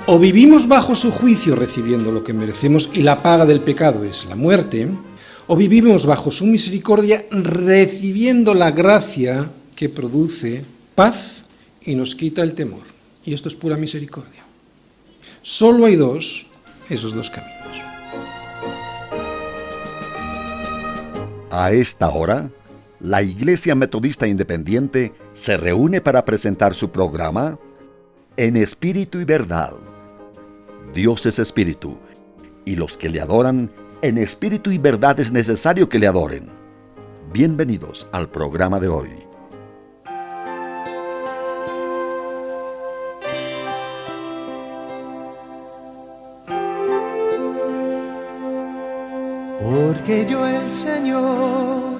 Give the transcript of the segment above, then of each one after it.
O vivimos bajo su juicio recibiendo lo que merecemos y la paga del pecado es la muerte, o vivimos bajo su misericordia recibiendo la gracia que produce paz y nos quita el temor. Y esto es pura misericordia. Solo hay esos dos caminos. A esta hora, la Iglesia Metodista Independiente se reúne para presentar su programa En Espíritu y Verdad. Dios es Espíritu, y los que le adoran en espíritu y verdad es necesario que le adoren. Bienvenidos al programa de hoy. Porque yo el Señor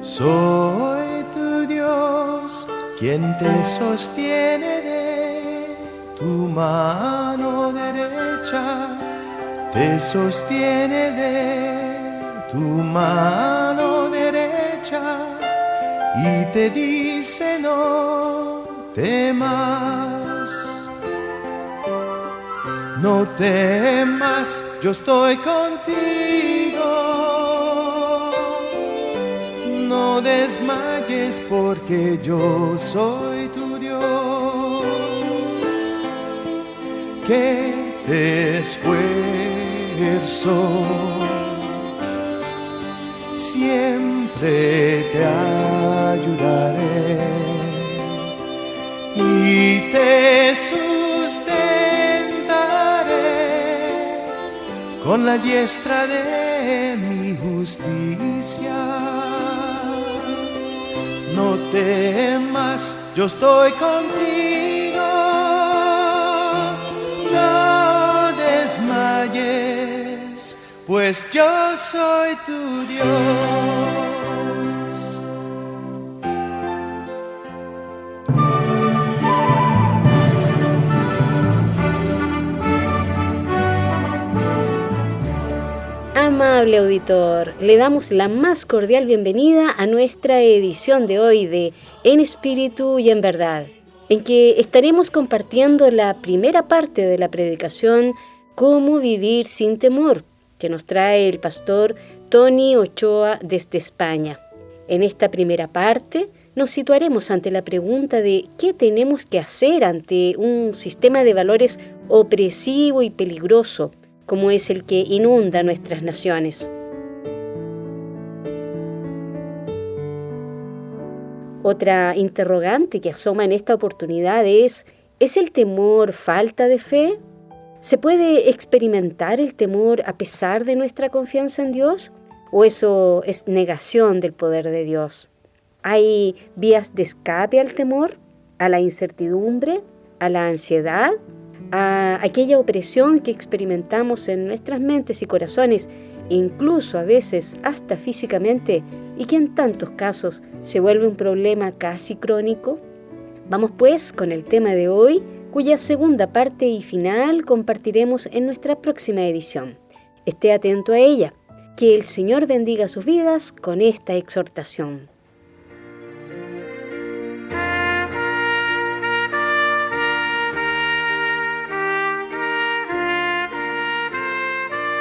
soy tu Dios, quien te sostiene de tu mano derecha, te sostiene de tu mano derecha y te dice no temas. No temas, yo estoy contigo. No desmayes porque yo soy tu Dios, que te esfuerzo, siempre te ayudaré y te sustentaré con la diestra de mi justicia. No temas, yo estoy contigo. No desmayes, pues yo soy tu Dios. Amable auditor, le damos la más cordial bienvenida a nuestra edición de hoy de En Espíritu y en Verdad, en que estaremos compartiendo la primera parte de la predicación Cómo vivir sin temor, que nos trae el pastor Tony Ochoa desde España. En esta primera parte nos situaremos ante la pregunta de qué tenemos que hacer ante un sistema de valores opresivo y peligroso, como es el que inunda nuestras naciones. Otra interrogante que asoma en esta oportunidad ¿es el temor falta de fe? ¿Se puede experimentar el temor a pesar de nuestra confianza en Dios? ¿O eso es negación del poder de Dios? ¿Hay vías de escape al temor, a la incertidumbre, a la ansiedad, a aquella opresión que experimentamos en nuestras mentes y corazones, incluso a veces hasta físicamente, y que en tantos casos se vuelve un problema casi crónico? Vamos pues con el tema de hoy, cuya segunda parte y final compartiremos en nuestra próxima edición. Esté atento a ella. Que el Señor bendiga sus vidas con esta exhortación.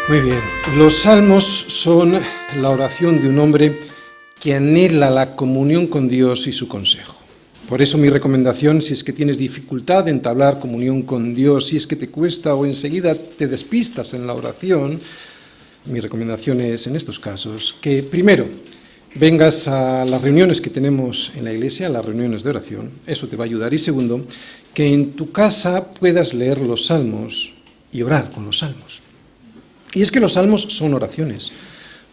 Muy bien, los salmos son la oración de un hombre que anhela la comunión con Dios y su consejo. Por eso mi recomendación, si es que tienes dificultad de entablar comunión con Dios, si es que te cuesta o enseguida te despistas en la oración, mi recomendación es, en estos casos, que primero vengas a las reuniones que tenemos en la iglesia, las reuniones de oración, eso te va a ayudar. Y segundo, que en tu casa puedas leer los salmos y orar con los salmos. Y es que los salmos son oraciones,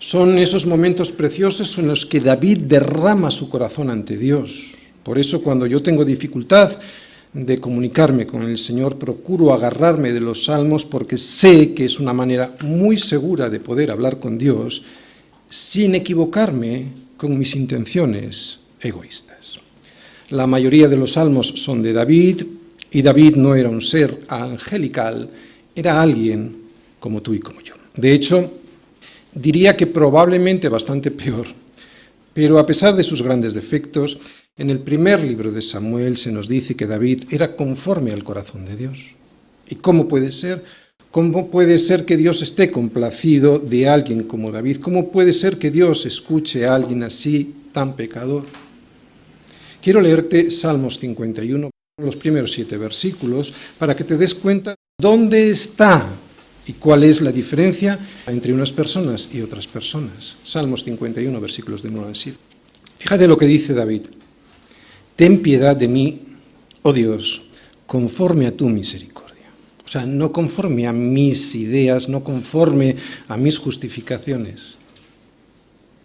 son esos momentos preciosos en los que David derrama su corazón ante Dios. Por eso cuando yo tengo dificultad de comunicarme con el Señor, procuro agarrarme de los salmos porque sé que es una manera muy segura de poder hablar con Dios sin equivocarme con mis intenciones egoístas. La mayoría de los salmos son de David, y David no era un ser angelical, era alguien como tú y como yo. De hecho, diría que probablemente bastante peor, pero a pesar de sus grandes defectos, en el primer libro de Samuel se nos dice que David era conforme al corazón de Dios. ¿Y cómo puede ser? ¿Cómo puede ser que Dios esté complacido de alguien como David? ¿Cómo puede ser que Dios escuche a alguien así, tan pecador? Quiero leerte Salmos 51, los primeros 7 versículos, para que te des cuenta dónde está y cuál es la diferencia entre unas personas y otras personas. Salmos 51, versículos del 1 al 7. Fíjate lo que dice David. Ten piedad de mí, oh Dios, conforme a tu misericordia. O sea, no conforme a mis ideas, no conforme a mis justificaciones.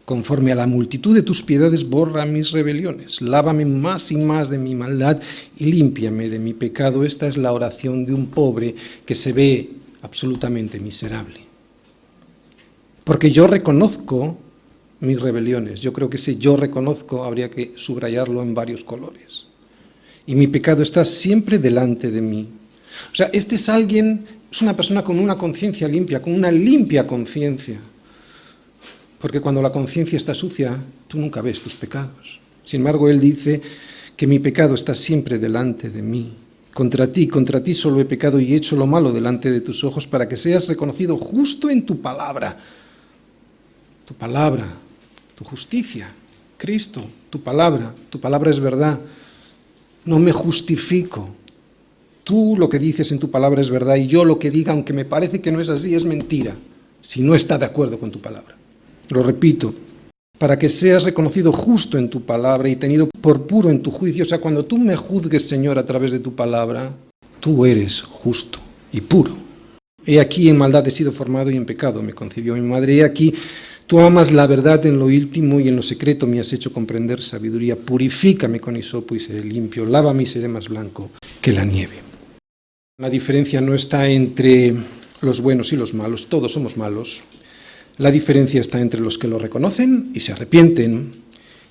Conforme a la multitud de tus piedades, borra mis rebeliones. Lávame más y más de mi maldad y límpiame de mi pecado. Esta es la oración de un pobre que se ve absolutamente miserable. Porque yo reconozco mis rebeliones. Yo creo que ese yo reconozco habría que subrayarlo en varios colores. Y mi pecado está siempre delante de mí. O sea, este es alguien, es una persona con una conciencia limpia, con una limpia conciencia. Porque cuando la conciencia está sucia, tú nunca ves tus pecados. Sin embargo, él dice que mi pecado está siempre delante de mí. Contra ti solo he pecado y he hecho lo malo delante de tus ojos para que seas reconocido justo en tu palabra. Tu palabra, tu justicia, Cristo, tu palabra es verdad. No me justifico. Tú lo que dices en tu palabra es verdad y yo lo que diga, aunque me parece que no es así, es mentira, si no está de acuerdo con tu palabra. Lo repito, para que seas reconocido justo en tu palabra y tenido por puro en tu juicio. O sea, cuando tú me juzgues, Señor, a través de tu palabra, tú eres justo y puro. He aquí en maldad he sido formado y en pecado me concibió mi madre. He aquí tú amas la verdad en lo íntimo y en lo secreto me has hecho comprender sabiduría. Purifícame con hisopo y seré limpio. Lávame y seré más blanco que la nieve. La diferencia no está entre los buenos y los malos, todos somos malos. La diferencia está entre los que lo reconocen y se arrepienten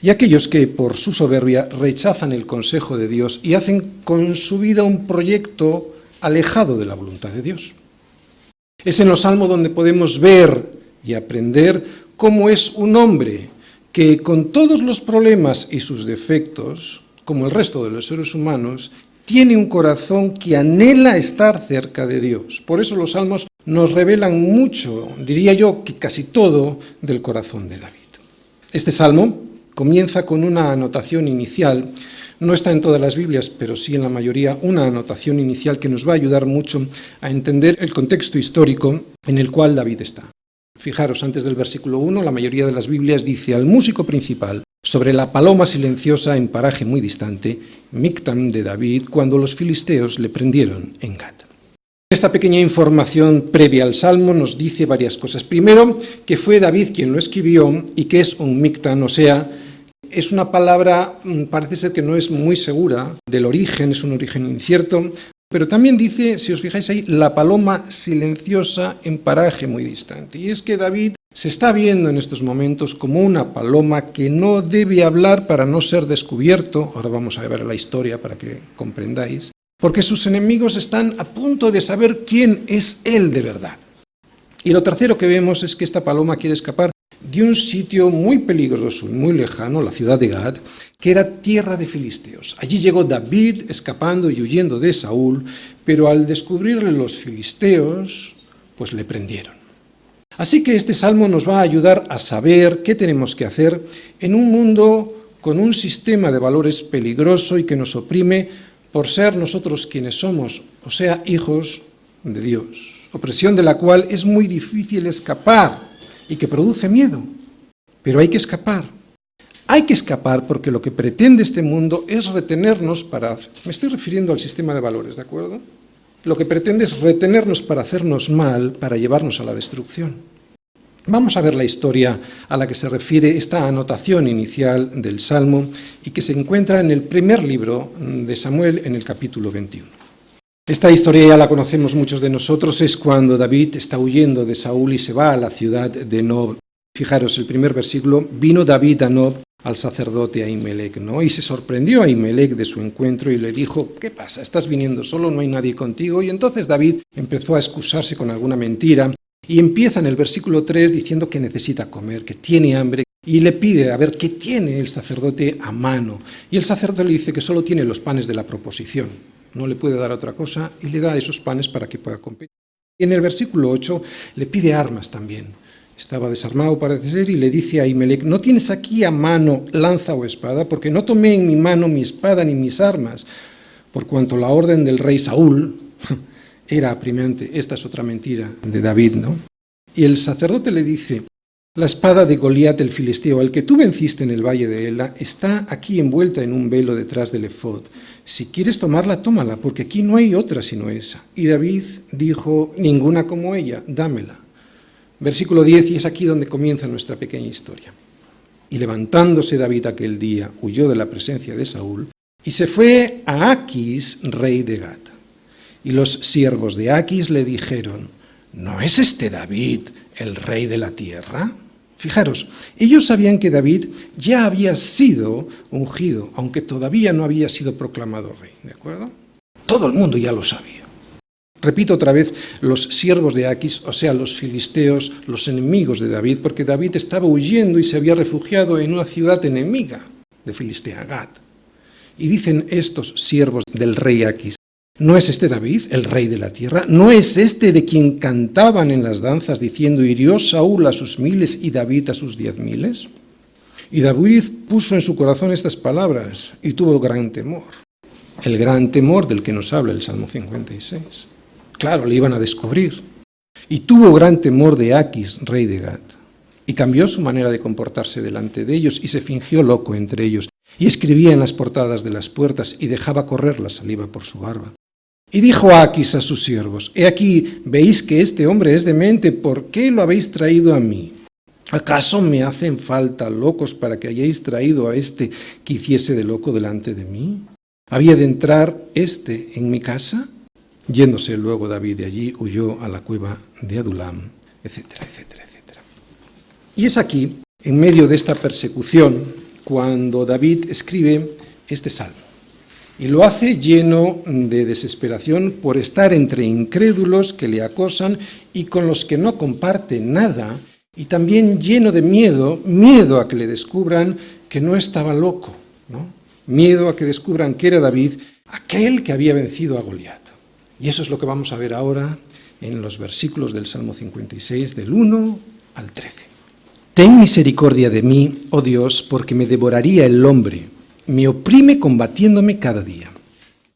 y aquellos que por su soberbia rechazan el consejo de Dios y hacen con su vida un proyecto alejado de la voluntad de Dios. Es en los Salmos donde podemos ver y aprender cómo es un hombre que con todos los problemas y sus defectos, como el resto de los seres humanos, tiene un corazón que anhela estar cerca de Dios. Por eso los Salmos nos revelan mucho, diría yo que casi todo, del corazón de David. Este Salmo comienza con una anotación inicial, no está en todas las Biblias, pero sí en la mayoría, una anotación inicial que nos va a ayudar mucho a entender el contexto histórico en el cual David está. Fijaros, antes del versículo 1, la mayoría de las Biblias dice al músico principal, sobre la paloma silenciosa en paraje muy distante, Mictam de David, cuando los filisteos le prendieron en Gat. Esta pequeña información previa al Salmo nos dice varias cosas. Primero, que fue David quien lo escribió y que es un Mictam, o sea, es una palabra, parece ser que no es muy segura del origen, es un origen incierto, pero también dice, si os fijáis ahí, la paloma silenciosa en paraje muy distante. Y es que David se está viendo en estos momentos como una paloma que no debe hablar para no ser descubierto. Ahora vamos a ver la historia para que comprendáis. Porque sus enemigos están a punto de saber quién es él de verdad. Y lo tercero que vemos es que esta paloma quiere escapar de un sitio muy peligroso y muy lejano, la ciudad de Gat, que era tierra de filisteos. Allí llegó David escapando y huyendo de Saúl, pero al descubrirle los filisteos, pues le prendieron. Así que este salmo nos va a ayudar a saber qué tenemos que hacer en un mundo con un sistema de valores peligroso y que nos oprime por ser nosotros quienes somos, o sea, hijos de Dios. Opresión de la cual es muy difícil escapar y que produce miedo. Pero hay que escapar. Hay que escapar porque lo que pretende este mundo es retenernos para... Me estoy refiriendo al sistema de valores, ¿de acuerdo? Lo que pretende es retenernos para hacernos mal, para llevarnos a la destrucción. Vamos a ver la historia a la que se refiere esta anotación inicial del Salmo y que se encuentra en el primer libro de Samuel, en el capítulo 21. Esta historia ya la conocemos muchos de nosotros, es cuando David está huyendo de Saúl y se va a la ciudad de Nob. Fijaros, el primer versículo, vino David a Nob al sacerdote Ahimelech, ¿no? Y se sorprendió a Ahimelech de su encuentro y le dijo, ¿qué pasa? ¿Estás viniendo solo? ¿No hay nadie contigo? Y entonces David empezó a excusarse con alguna mentira y empieza en el versículo 3 diciendo que necesita comer, que tiene hambre y le pide a ver qué tiene el sacerdote a mano. Y el sacerdote le dice que solo tiene los panes de la proposición. no le puede dar otra cosa y le da esos panes para que pueda competir. Y en el versículo 8 le pide armas también. Estaba desarmado, parece ser, y le dice a Ahimelech: no tienes aquí a mano lanza o espada, porque no tomé en mi mano mi espada ni mis armas, por cuanto la orden del rey Saúl era apremiante. Esta es otra mentira de David, ¿no? Y el sacerdote le dice: la espada de Goliat el filisteo, al que tú venciste en el valle de Ela, está aquí envuelta en un velo detrás del efod. Si quieres tomarla, tómala, porque aquí no hay otra sino esa. Y David dijo: ninguna como ella, dámela. Versículo 10, y es aquí donde comienza nuestra pequeña historia. Y levantándose David aquel día, huyó de la presencia de Saúl, y se fue a Aquis, rey de Gat. Y los siervos de Aquis le dijeron: ¿no es este David el rey de la tierra? Fijaros, ellos sabían que David ya había sido ungido, aunque todavía no había sido proclamado rey, ¿de acuerdo? Todo el mundo ya lo sabía. Repito otra vez, los siervos de Aquis, o sea, los filisteos, los enemigos de David, porque David estaba huyendo y se había refugiado en una ciudad enemiga de Filistea, Gat. Y dicen estos siervos del rey Aquis: ¿no es este David, el rey de la tierra? ¿No es este de quien cantaban en las danzas diciendo: hirió Saúl a sus 1000 y David a sus 10.000? Y David puso en su corazón estas palabras y tuvo gran temor. El gran temor del que nos habla el Salmo 56. Claro, le iban a descubrir. Y tuvo gran temor de Aquis, rey de Gat. Y cambió su manera de comportarse delante de ellos y se fingió loco entre ellos. Y escribía en las portadas de las puertas y dejaba correr la saliva por su barba. Y dijo Aquis a sus siervos: he aquí, veis que este hombre es demente, ¿por qué lo habéis traído a mí? ¿Acaso me hacen falta locos para que hayáis traído a este que hiciese de loco delante de mí? ¿Había de entrar este en mi casa? Yéndose luego David de allí, huyó a la cueva de Adulam, etcétera, etcétera, etcétera. Y es aquí, en medio de esta persecución, cuando David escribe este salmo. Y lo hace lleno de desesperación por estar entre incrédulos que le acosan y con los que no comparte nada, y también lleno de miedo a que le descubran que no estaba loco, ¿no? Miedo a que descubran que era David aquel que había vencido a Goliat. Y eso es lo que vamos a ver ahora en los versículos del Salmo 56, del 1 al 13. Ten misericordia de mí, oh Dios, porque me devoraría el hombre. Me oprime combatiéndome cada día.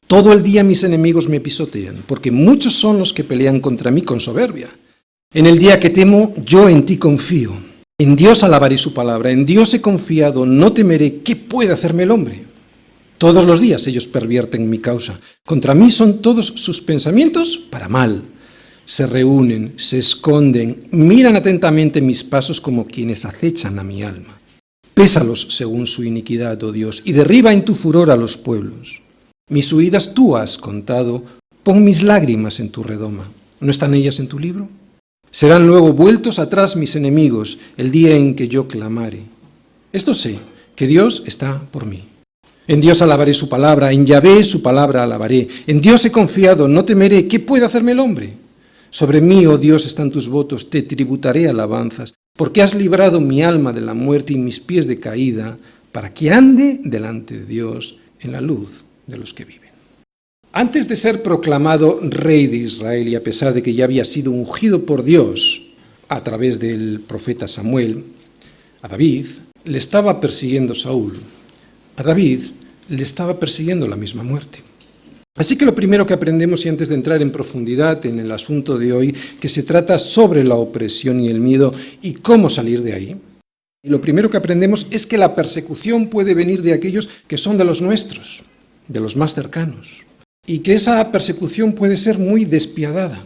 Todo el día mis enemigos me pisotean, porque muchos son los que pelean contra mí con soberbia. En el día que temo, yo en ti confío. En Dios alabaré su palabra, en Dios he confiado, no temeré. ¿Qué puede hacerme el hombre? Todos los días ellos pervierten mi causa. Contra mí son todos sus pensamientos para mal. Se reúnen, se esconden, miran atentamente mis pasos como quienes acechan a mi alma. Pésalos según su iniquidad, oh Dios, y derriba en tu furor a los pueblos. Mis huidas tú has contado, pon mis lágrimas en tu redoma. ¿No están ellas en tu libro? Serán luego vueltos atrás mis enemigos el día en que yo clamare. Esto sé, que Dios está por mí. En Dios alabaré su palabra, en Yahvé su palabra alabaré. En Dios he confiado, no temeré. ¿Qué puede hacerme el hombre? Sobre mí, oh Dios, están tus votos, te tributaré alabanzas, porque has librado mi alma de la muerte y mis pies de caída, para que ande delante de Dios en la luz de los que viven. Antes de ser proclamado rey de Israel, y a pesar de que ya había sido ungido por Dios a través del profeta Samuel, a David le estaba persiguiendo Saúl. A David le estaba persiguiendo la misma muerte. Así que lo primero que aprendemos, y antes de entrar en profundidad en el asunto de hoy, que se trata sobre la opresión y el miedo y cómo salir de ahí, y lo primero que aprendemos es que la persecución puede venir de aquellos que son de los nuestros, de los más cercanos, y que esa persecución puede ser muy despiadada.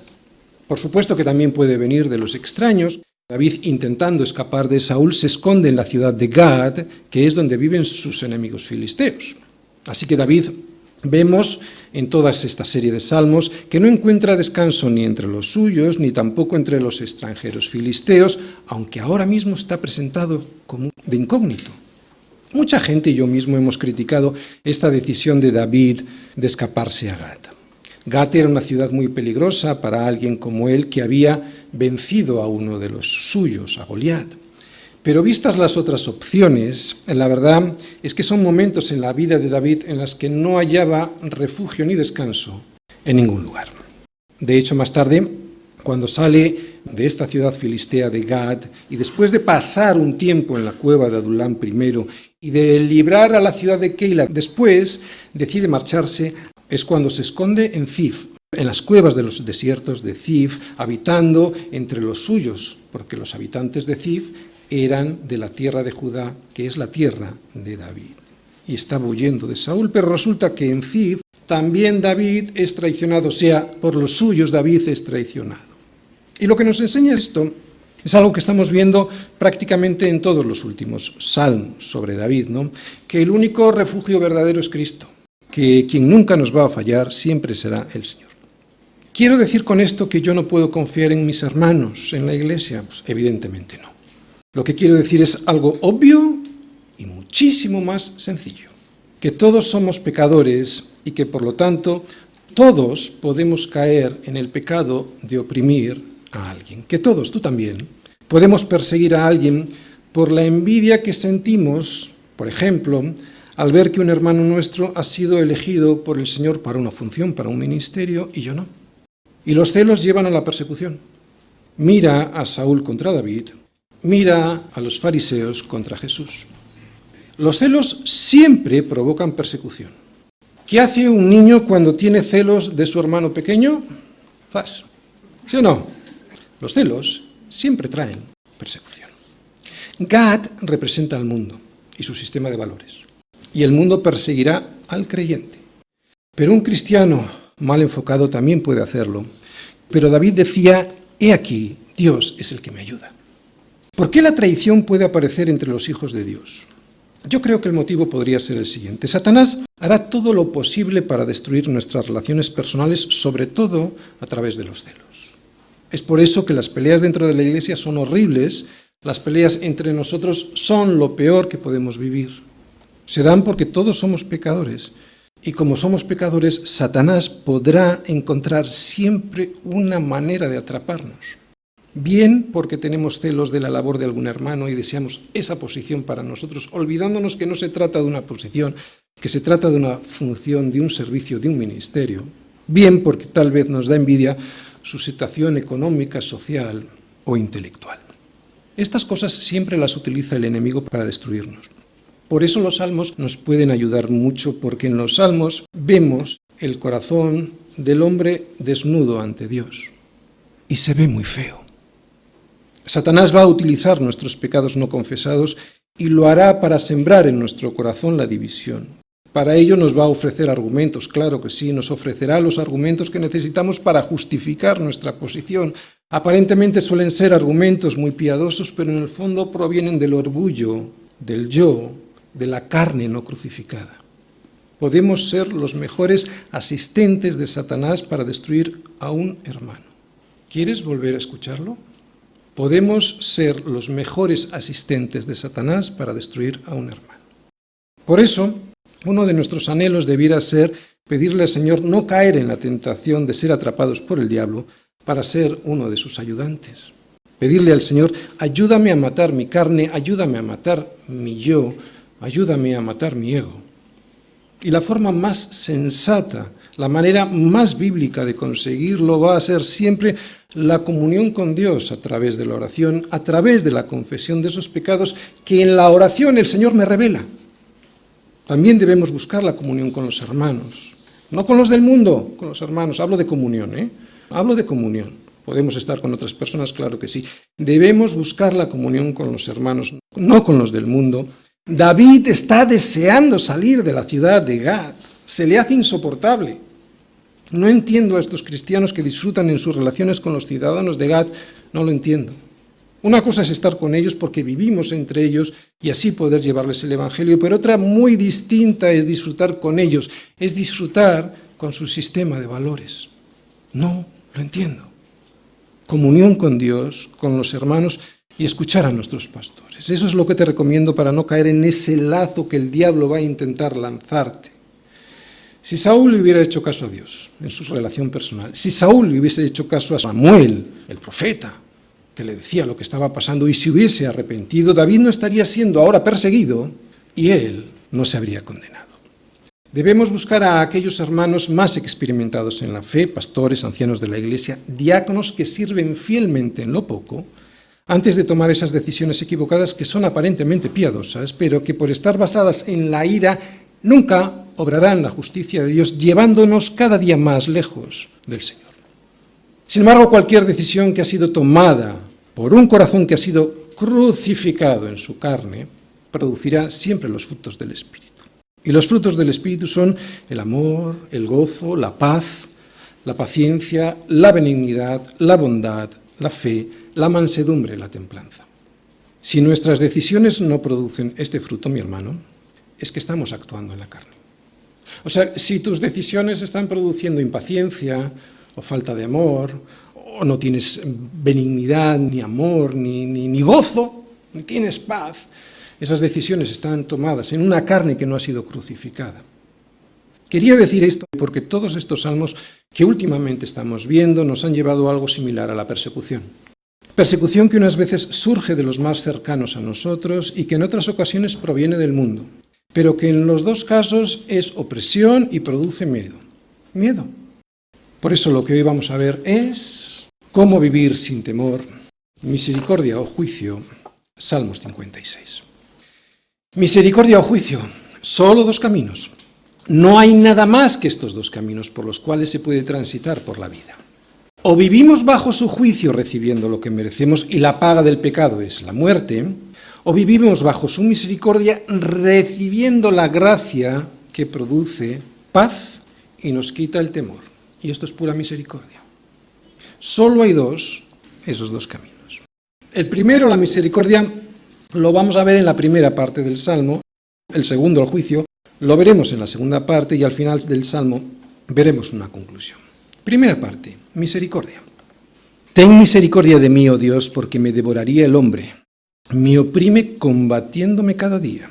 Por supuesto que también puede venir de los extraños. David, intentando escapar de Saúl, se esconde en la ciudad de Gad, que es donde viven sus enemigos filisteos. Así que David, vemos en toda esta serie de salmos que no encuentra descanso ni entre los suyos, ni tampoco entre los extranjeros filisteos, aunque ahora mismo está presentado como de incógnito. Mucha gente y yo mismo hemos criticado esta decisión de David de escaparse a Gad. Gat era una ciudad muy peligrosa para alguien como él que había vencido a uno de los suyos, a Goliat. Pero vistas las otras opciones, la verdad es que son momentos en la vida de David en los que no hallaba refugio ni descanso en ningún lugar. De hecho, más tarde, cuando sale de esta ciudad filistea de Gad, y después de pasar un tiempo en la cueva de Adulam I, y de librar a la ciudad de Keila, después decide marcharse, es cuando se esconde en Zif, en las cuevas de los desiertos de Zif, habitando entre los suyos, porque los habitantes de Zif eran de la tierra de Judá, que es la tierra de David. Y estaba huyendo de Saúl, pero resulta que en Zif también David es traicionado, o sea, por los suyos David es traicionado. Y lo que nos enseña esto es algo que estamos viendo prácticamente en todos los últimos salmos sobre David, ¿no? Que el único refugio verdadero es Cristo, que quien nunca nos va a fallar siempre será el Señor. ¿Quiero decir con esto que yo no puedo confiar en mis hermanos en la iglesia? Pues evidentemente no. Lo que quiero decir es algo obvio y muchísimo más sencillo, que todos somos pecadores y que por lo tanto todos podemos caer en el pecado de oprimir a alguien, que todos, tú también, podemos perseguir a alguien por la envidia que sentimos, por ejemplo, al ver que un hermano nuestro ha sido elegido por el Señor para una función, para un ministerio, y yo no. Y los celos llevan a la persecución. Mira a Saúl contra David, mira a los fariseos contra Jesús. Los celos siempre provocan persecución. ¿Qué hace un niño cuando tiene celos de su hermano pequeño? ¡Zas! ¿Sí o no? Los celos siempre traen persecución. Gad representa al mundo y su sistema de valores. Y el mundo perseguirá al creyente. Pero un cristiano mal enfocado también puede hacerlo. Pero David decía, he aquí, Dios es el que me ayuda. ¿Por qué la traición puede aparecer entre los hijos de Dios? Yo creo que el motivo podría ser el siguiente. Satanás hará todo lo posible para destruir nuestras relaciones personales, sobre todo a través de los celos. Es por eso que las peleas dentro de la iglesia son horribles, las peleas entre nosotros son lo peor que podemos vivir. Se dan porque todos somos pecadores. Y como somos pecadores, Satanás podrá encontrar siempre una manera de atraparnos. Bien porque tenemos celos de la labor de algún hermano y deseamos esa posición para nosotros, olvidándonos que no se trata de una posición, que se trata de una función, de un servicio, de un ministerio. Bien porque tal vez nos da envidia su situación económica, social o intelectual. Estas cosas siempre las utiliza el enemigo para destruirnos. Por eso los salmos nos pueden ayudar mucho, porque en los salmos vemos el corazón del hombre desnudo ante Dios. Y se ve muy feo. Satanás va a utilizar nuestros pecados no confesados y lo hará para sembrar en nuestro corazón la división. Para ello nos va a ofrecer argumentos, claro que sí, nos ofrecerá los argumentos que necesitamos para justificar nuestra posición. Aparentemente suelen ser argumentos muy piadosos, pero en el fondo provienen del orgullo, del yo, de la carne no crucificada. Podemos ser los mejores asistentes de Satanás para destruir a un hermano. ¿Quieres volver a escucharlo? Podemos ser los mejores asistentes de Satanás para destruir a un hermano. Por eso, uno de nuestros anhelos debiera ser pedirle al Señor no caer en la tentación de ser atrapados por el diablo para ser uno de sus ayudantes. Pedirle al Señor, ayúdame a matar mi carne, ayúdame a matar mi yo, ayúdame a matar mi ego. Y la forma más sensata, la manera más bíblica de conseguirlo va a ser siempre la comunión con Dios a través de la oración, a través de la confesión de esos pecados que en la oración el Señor me revela. También debemos buscar la comunión con los hermanos, no con los del mundo, con los hermanos. Hablo de comunión, Hablo de comunión. Podemos estar con otras personas, claro que sí. Debemos buscar la comunión con los hermanos, no con los del mundo. David está deseando salir de la ciudad de Gad. Se le hace insoportable. No entiendo a estos cristianos que disfrutan en sus relaciones con los ciudadanos de Gad. No lo entiendo. Una cosa es estar con ellos porque vivimos entre ellos y así poder llevarles el Evangelio, pero otra muy distinta es disfrutar con ellos, es disfrutar con su sistema de valores. No lo entiendo. Comunión con Dios, con los hermanos y escuchar a nuestros pastores. Eso es lo que te recomiendo para no caer en ese lazo que el diablo va a intentar lanzarte. Si Saúl le hubiera hecho caso a Dios en su relación personal, si Saúl le hubiese hecho caso a Samuel, el profeta, que le decía lo que estaba pasando y se hubiese arrepentido, David no estaría siendo ahora perseguido y él no se habría condenado. Debemos buscar a aquellos hermanos más experimentados en la fe, pastores, ancianos de la Iglesia, diáconos que sirven fielmente en lo poco, antes de tomar esas decisiones equivocadas que son aparentemente piadosas, pero que por estar basadas en la ira nunca obrarán la justicia de Dios, llevándonos cada día más lejos del Señor. Sin embargo, cualquier decisión que ha sido tomada por un corazón que ha sido crucificado en su carne, producirá siempre los frutos del Espíritu. Y los frutos del Espíritu son el amor, el gozo, la paz, la paciencia, la benignidad, la bondad, la fe, la mansedumbre, la templanza. Si nuestras decisiones no producen este fruto, mi hermano, es que estamos actuando en la carne. O sea, si tus decisiones están produciendo impaciencia o falta de amor, o no tienes benignidad, ni amor, ni gozo, ni tienes paz, esas decisiones están tomadas en una carne que no ha sido crucificada. Quería decir esto porque todos estos salmos que últimamente estamos viendo nos han llevado a algo similar a la persecución. Persecución que unas veces surge de los más cercanos a nosotros y que en otras ocasiones proviene del mundo, pero que en los dos casos es opresión y produce miedo. Miedo. Por eso lo que hoy vamos a ver es cómo vivir sin temor, misericordia o juicio, Salmos 56. Misericordia o juicio, solo dos caminos. No hay nada más que estos dos caminos por los cuales se puede transitar por la vida. O vivimos bajo su juicio recibiendo lo que merecemos y la paga del pecado es la muerte, o vivimos bajo su misericordia recibiendo la gracia que produce paz y nos quita el temor. Y esto es pura misericordia. Solo hay esos dos caminos. El primero, la misericordia, lo vamos a ver en la primera parte del Salmo. El segundo, el juicio, lo veremos en la segunda parte y al final del Salmo veremos una conclusión. Primera parte, misericordia. Ten misericordia de mí, oh Dios, porque me devoraría el hombre. Me oprime combatiéndome cada día.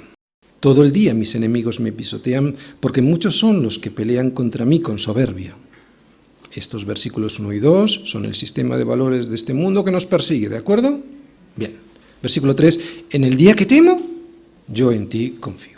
Todo el día mis enemigos me pisotean, porque muchos son los que pelean contra mí con soberbia. Estos versículos 1 y 2 son el sistema de valores de este mundo que nos persigue, ¿de acuerdo? Bien. Versículo 3, en el día que temo, yo en ti confío.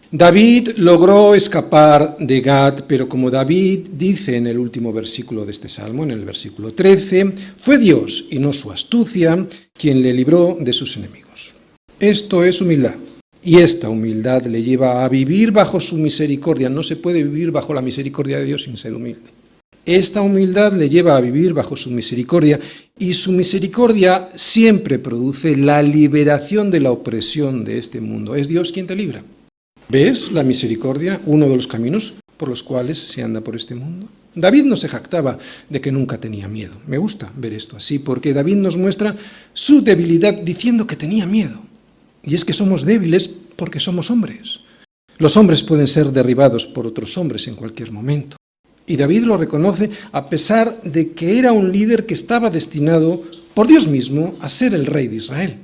David logró escapar de Gad, pero como David dice en el último versículo de este salmo, en el versículo 13, fue Dios y no su astucia quien le libró de sus enemigos. Esto es humildad, y esta humildad le lleva a vivir bajo su misericordia. No se puede vivir bajo la misericordia de Dios sin ser humilde. Esta humildad le lleva a vivir bajo su misericordia, y su misericordia siempre produce la liberación de la opresión de este mundo. Es Dios quien te libra. ¿Ves la misericordia, uno de los caminos por los cuales se anda por este mundo? David no se jactaba de que nunca tenía miedo. Me gusta ver esto así, porque David nos muestra su debilidad diciendo que tenía miedo. Y es que somos débiles porque somos hombres. Los hombres pueden ser derribados por otros hombres en cualquier momento. Y David lo reconoce a pesar de que era un líder que estaba destinado por Dios mismo a ser el rey de Israel.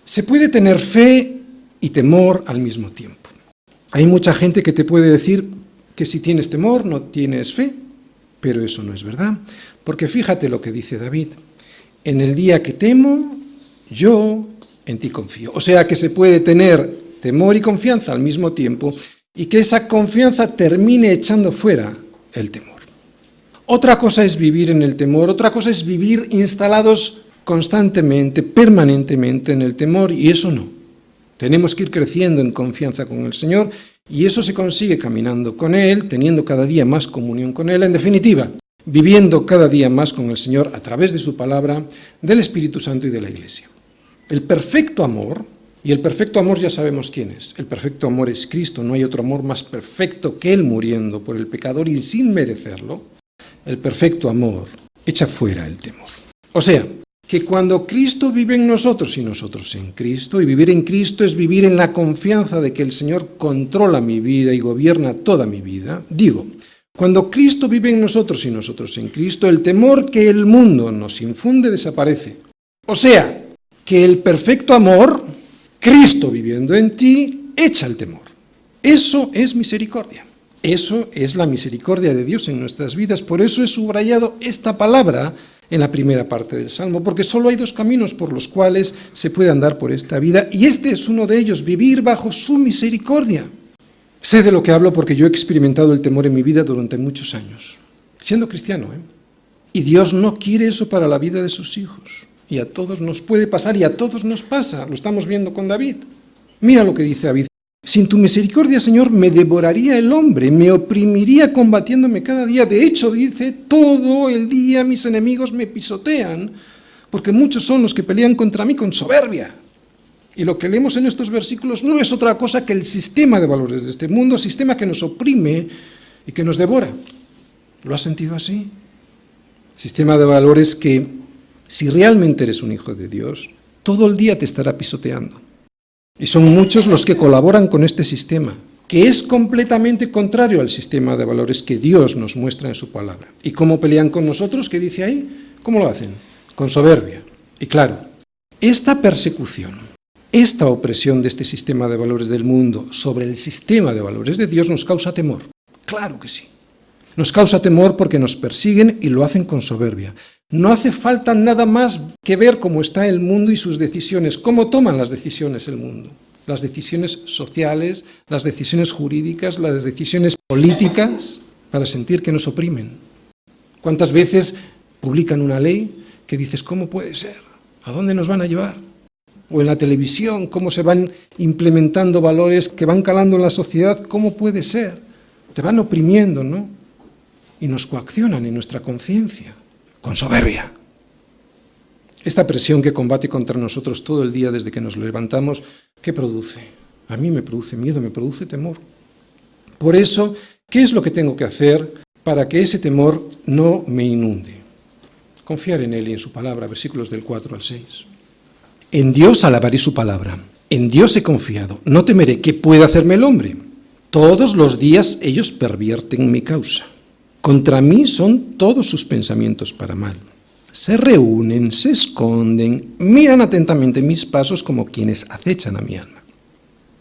Se puede tener fe y temor al mismo tiempo. Hay mucha gente que te puede decir que si tienes temor no tienes fe, pero eso no es verdad, porque fíjate lo que dice David. En el día que temo, yo en ti confío. O sea que se puede tener temor y confianza al mismo tiempo y que esa confianza termine echando fuera el temor. Otra cosa es vivir en el temor, otra cosa es vivir instalados constantemente, permanentemente en el temor, y eso no. Tenemos que ir creciendo en confianza con el Señor, y eso se consigue caminando con Él, teniendo cada día más comunión con Él, en definitiva, viviendo cada día más con el Señor a través de su palabra, del Espíritu Santo y de la Iglesia. El perfecto amor, y el perfecto amor ya sabemos quién es. El perfecto amor es Cristo, no hay otro amor más perfecto que Él muriendo por el pecador y sin merecerlo. El perfecto amor echa fuera el temor. O sea, que cuando Cristo vive en nosotros y nosotros en Cristo, y vivir en Cristo es vivir en la confianza de que el Señor controla mi vida y gobierna toda mi vida, digo, cuando Cristo vive en nosotros y nosotros en Cristo, el temor que el mundo nos infunde desaparece. O sea, que el perfecto amor, Cristo viviendo en ti, echa el temor. Eso es misericordia. Eso es la misericordia de Dios en nuestras vidas. Por eso he subrayado esta palabra en la primera parte del Salmo, porque solo hay dos caminos por los cuales se puede andar por esta vida, y este es uno de ellos, vivir bajo su misericordia. Sé de lo que hablo porque yo he experimentado el temor en mi vida durante muchos años, siendo cristiano, Y Dios no quiere eso para la vida de sus hijos, y a todos nos puede pasar, y a todos nos pasa, lo estamos viendo con David. Mira lo que dice David: sin tu misericordia, Señor, me devoraría el hombre, me oprimiría combatiéndome cada día. De hecho, dice, todo el día mis enemigos me pisotean, porque muchos son los que pelean contra mí con soberbia. Y lo que leemos en estos versículos no es otra cosa que el sistema de valores de este mundo, sistema que nos oprime y que nos devora. ¿Lo has sentido así? Sistema de valores que, si realmente eres un hijo de Dios, todo el día te estará pisoteando. Y son muchos los que colaboran con este sistema, que es completamente contrario al sistema de valores que Dios nos muestra en su palabra. ¿Y cómo pelean con nosotros? ¿Qué dice ahí? ¿Cómo lo hacen? Con soberbia. Y claro, esta persecución, esta opresión de este sistema de valores del mundo sobre el sistema de valores de Dios nos causa temor. Claro que sí. Nos causa temor porque nos persiguen y lo hacen con soberbia. No hace falta nada más que ver cómo está el mundo y sus decisiones, cómo toman las decisiones el mundo. Las decisiones sociales, las decisiones jurídicas, las decisiones políticas, para sentir que nos oprimen. ¿Cuántas veces publican una ley que dices, ¿cómo puede ser? ¿A dónde nos van a llevar? O en la televisión, cómo se van implementando valores que van calando en la sociedad, ¿cómo puede ser? Te van oprimiendo, ¿no? Y nos coaccionan en nuestra conciencia, con soberbia. Esta presión que combate contra nosotros todo el día desde que nos levantamos, ¿qué produce? A mí me produce miedo, me produce temor. Por eso, ¿qué es lo que tengo que hacer para que ese temor no me inunde? Confiar en Él y en su palabra, versículos del 4 al 6. En Dios alabaré su palabra, en Dios he confiado, no temeré. ¿Qué puede hacerme el hombre? Todos los días ellos pervierten mi causa. Contra mí son todos sus pensamientos para mal. Se reúnen, se esconden, miran atentamente mis pasos como quienes acechan a mi alma.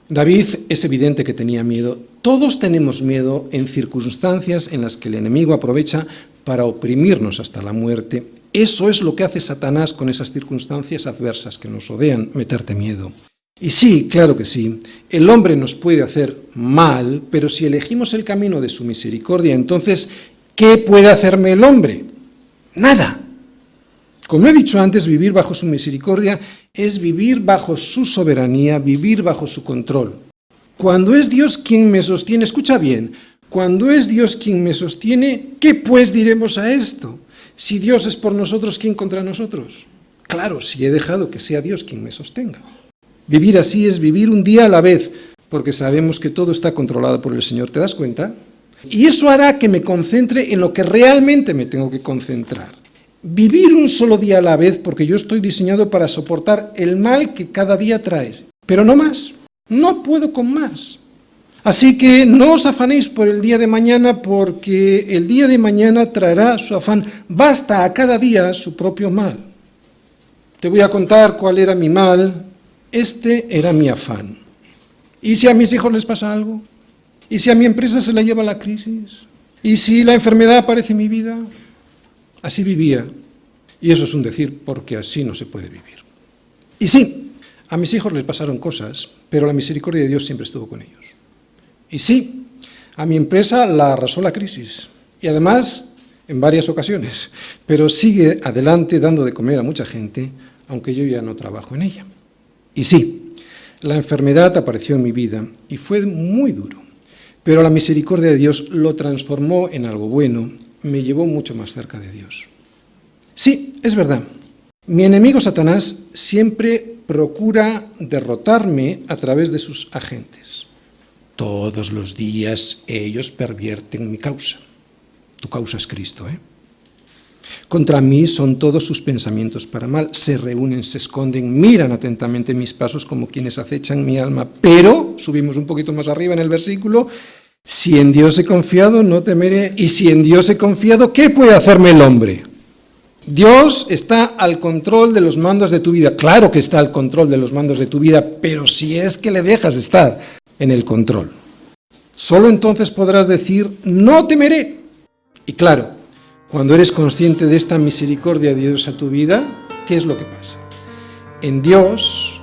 David es evidente que tenía miedo. Todos tenemos miedo en circunstancias en las que el enemigo aprovecha para oprimirnos hasta la muerte. Eso es lo que hace Satanás con esas circunstancias adversas que nos rodean, meterte miedo. Y sí, claro que sí, el hombre nos puede hacer mal, pero si elegimos el camino de su misericordia, entonces, ¿qué puede hacerme el hombre? Nada. Como he dicho antes, vivir bajo su misericordia es vivir bajo su soberanía, vivir bajo su control. Cuando es Dios quien me sostiene, escucha bien, cuando es Dios quien me sostiene, ¿qué pues diremos a esto? Si Dios es por nosotros, ¿quién contra nosotros? Claro, si he dejado que sea Dios quien me sostenga. Vivir así es vivir un día a la vez, porque sabemos que todo está controlado por el Señor, ¿te das cuenta? Y eso hará que me concentre en lo que realmente me tengo que concentrar. Vivir un solo día a la vez, porque yo estoy diseñado para soportar el mal que cada día traes, pero no más, no puedo con más. Así que no os afanéis por el día de mañana, porque el día de mañana traerá su afán. Basta a cada día su propio mal. Te voy a contar cuál era mi mal. Este era mi afán. ¿Y si a mis hijos les pasa algo? ¿Y si a mi empresa se la lleva la crisis? ¿Y si la enfermedad aparece en mi vida? Así vivía. Y eso es un decir, porque así no se puede vivir. Y sí, a mis hijos les pasaron cosas, pero la misericordia de Dios siempre estuvo con ellos. Y sí, a mi empresa la arrasó la crisis. Y además, en varias ocasiones. Pero sigue adelante dando de comer a mucha gente, aunque yo ya no trabajo en ella. Y sí, la enfermedad apareció en mi vida y fue muy duro, pero la misericordia de Dios lo transformó en algo bueno, me llevó mucho más cerca de Dios. Sí, es verdad, mi enemigo Satanás siempre procura derrotarme a través de sus agentes. Todos los días ellos pervierten mi causa. Tu causa es Cristo, ¿eh? Contra mí son todos sus pensamientos para mal. Se reúnen, se esconden, miran atentamente mis pasos como quienes acechan mi alma. Pero, subimos un poquito más arriba en el versículo, si en Dios he confiado, no temeré. Y si en Dios he confiado, ¿qué puede hacerme el hombre? Dios está al control de los mandos de tu vida. Claro que está al control de los mandos de tu vida, pero si es que le dejas estar en el control. Solo entonces podrás decir, no temeré. Y claro, Cuando eres consciente de esta misericordia de Dios a tu vida, ¿qué es lo que pasa? En Dios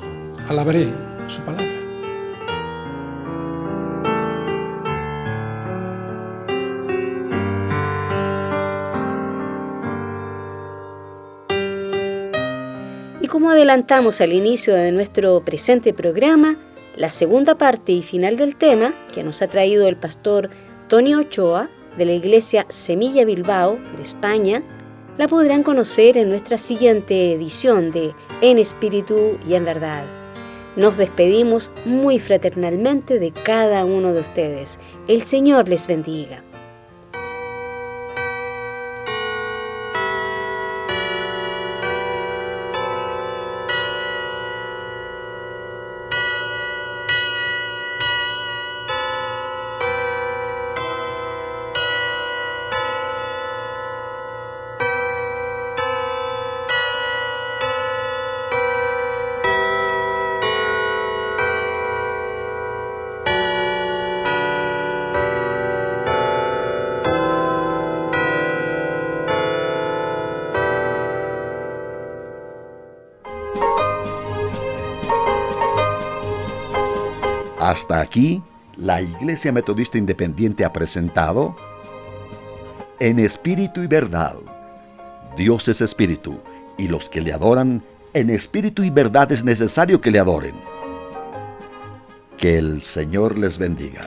alabaré su palabra. Y como adelantamos al inicio de nuestro presente programa, la segunda parte y final del tema que nos ha traído el pastor Tony Ochoa de la Iglesia Semilla Bilbao de España, la podrán conocer en nuestra siguiente edición de En Espíritu y en Verdad. Nos despedimos muy fraternalmente de cada uno de ustedes. El Señor les bendiga. Hasta aquí, la Iglesia Metodista Independiente ha presentado En Espíritu y Verdad. Dios es Espíritu, y los que le adoran, en espíritu y verdad es necesario que le adoren. Que el Señor les bendiga.